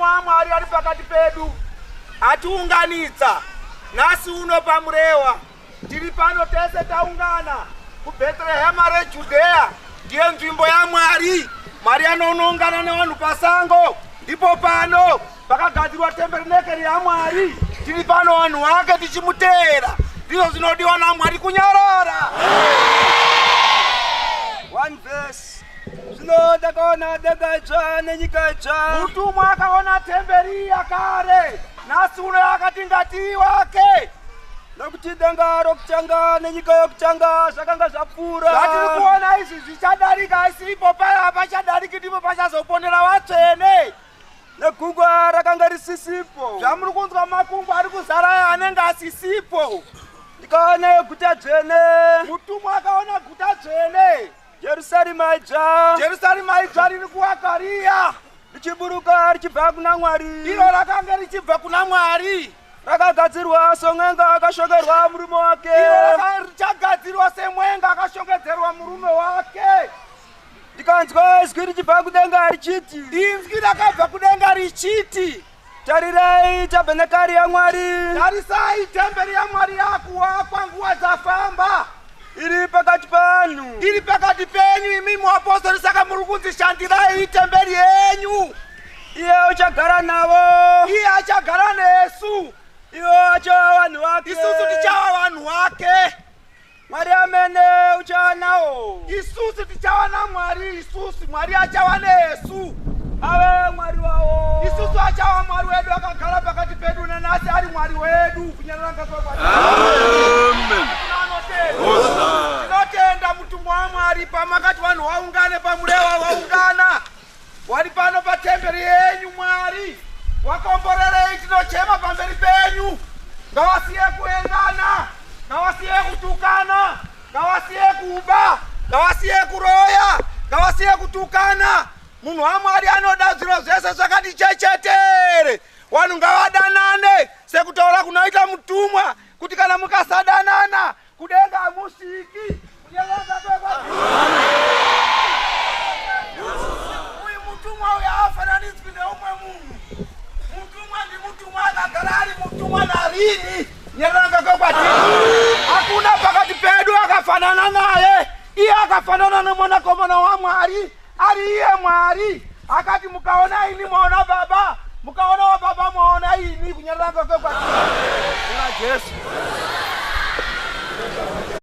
wa Mwari ari pakati pedu atiunganidza nasi uno pamurewa. Tiri pano tese taungana ku Bethlehem reJudea, ndiye nzvimbo ya Mwari. Mwari anoungana nevanhu pasango. Ndipo pano pakagadzirwa temberinekeri ya Mwari. Tiri pano vanhu vake tichimuteera. Ndizvo zvinodiwa naMwari kunyarara. One verse. Zvino takaona denga itsva nenyika itsva. Mutumwa akaona temberi yakare, nasi uno akati ngati wake. Nokuti denga rokutanga nenyika yokutanga zvakanga zvapfuura. Zvatiri kuona izvi zvichadarika, isipo paya hapachadariki, ndipo pachazoponera vatsvene. Negungwa rakanga risisipo. Zvamuri kunzwa makungwa ari kuzara anenge asisipo. Ndikaona guta dzvene. Mutumwa akaona guta dzvene. Jerusalema idzva. Jerusalema idzva riri kuvakwa riya. Richiburuka richibva kuna Mwari. Iro rakanga richibva kuna Mwari. Rakagadzirwa somwenga akashongerwa murume wake. Iro richagadzirwa semwenga akashongedzerwa murume wake. Ndikanzwa izwi richibva kudenga richiti. Inzwi rakabva kudenga richiti, tarirai tabhenakari yaMwari. tarisai temberi yaMwari yakuwakwa nguva dzafamba. Iri pakati panhu. Iri pakati penyu imi muapostori, saka muri kunzishandirai temberi yenyu. Iye uchagara navo. Iye achagara nesu. Iwo achava vanhu vake. Isusu tichava vanhu vake. Mwari amene uchava nawo. Isusu tichava naMwari. Isusu Mwari achava nesu. Ave Mwari wavo. Isusu achava Mwari wedu akagara pakati pedu, nenasi ari Mwari wedu kunyarara ngakwa. Amen. Tinotenda mutumwa waMwari pamakati vanhu vaungane pamurewa vaungana. Wari pano patemberi yenyu Mwari. Wakomborerei, tinochema pamberi penyu. Ngavasiye kuengana, ngavasiye kutukana, ngavasiye kuba, ngavasiye kuroya, ngavasiye kutukana. Munhu waMwari anoda zviro zvese zvakati chechetere. Vanhu ngavadanane sekutaura kunoita mutumwa, kuti kana mukasadanana kudenga hamusviki. Uyu mutumwa uyu haafananidzwi neumwe munhu. Mutumwa ndimutumwa, akagara ari mutumwa narini. Nyaranga kwakwatiri. Hakuna pakati pedu akafanana naye. Iye akafanana nemwanakomana waMwari. Ari iye Mwari. Akati mukaona ini mwaona Baba, mukaona wa Baba mwaona ini. Kunyaranga kwakwatiri. Kuna Jesu.